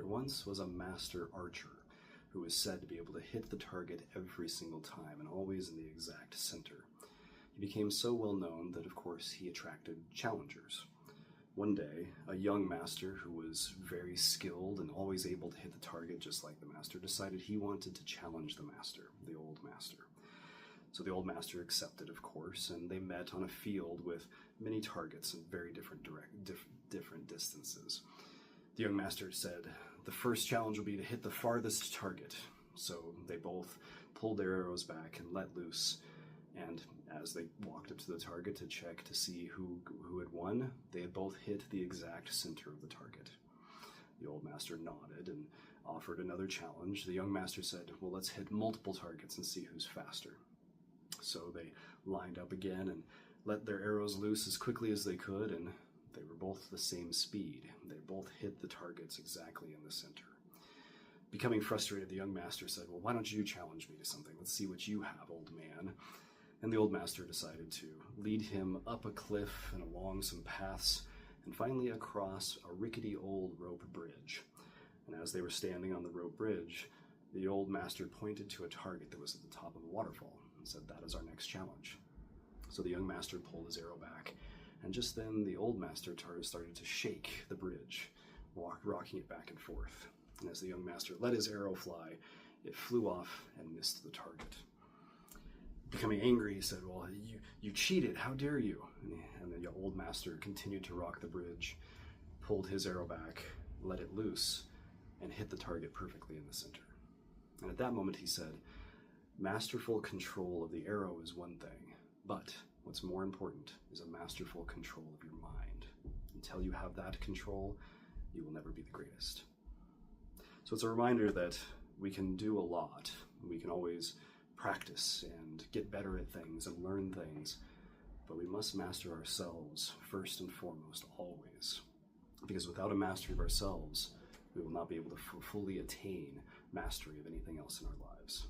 There once was a master archer who was said to be able to hit the target every single time and always in the exact center. He became so well known that, of course, he attracted challengers. One day, a young master who was very skilled and always able to hit the target just like the master decided he wanted to challenge the master, the old master. So the old master accepted, of course, and they met on a field with many targets in very different distances. The young master said, "The first challenge will be to hit the farthest target." So they both pulled their arrows back and let loose. And as they walked up to the target to check to see who had won, they had both hit the exact center of the target. The old master nodded and offered another challenge. The young master said, "Well, let's hit multiple targets and see who's faster." So they lined up again and let their arrows loose as quickly as they could, and they were both the same speed. They both hit the targets exactly in the center. Becoming frustrated, the young master said, "Well, why don't you challenge me to something? Let's see what you have, old man." And the old master decided to lead him up a cliff and along some paths and finally across a rickety old rope bridge. And as they were standing on the rope bridge, the old master pointed to a target that was at the top of a waterfall and said, "That is our next challenge." So the young master pulled his arrow back, and just then the old master started to shake the bridge, rocking it back and forth. And as the young master let his arrow fly, it flew off and missed the target. Becoming angry, he said, "Well, you cheated, how dare you?" And the old master continued to rock the bridge, pulled his arrow back, let it loose, and hit the target perfectly in the center. And at that moment he said, "Masterful control of the arrow is one thing, but what's more important is a masterful control of your mind. Until you have that control, you will never be the greatest." So it's a reminder that we can do a lot. We can always practice and get better at things and learn things, but we must master ourselves first and foremost, always. Because without a mastery of ourselves, we will not be able to fully attain mastery of anything else in our lives.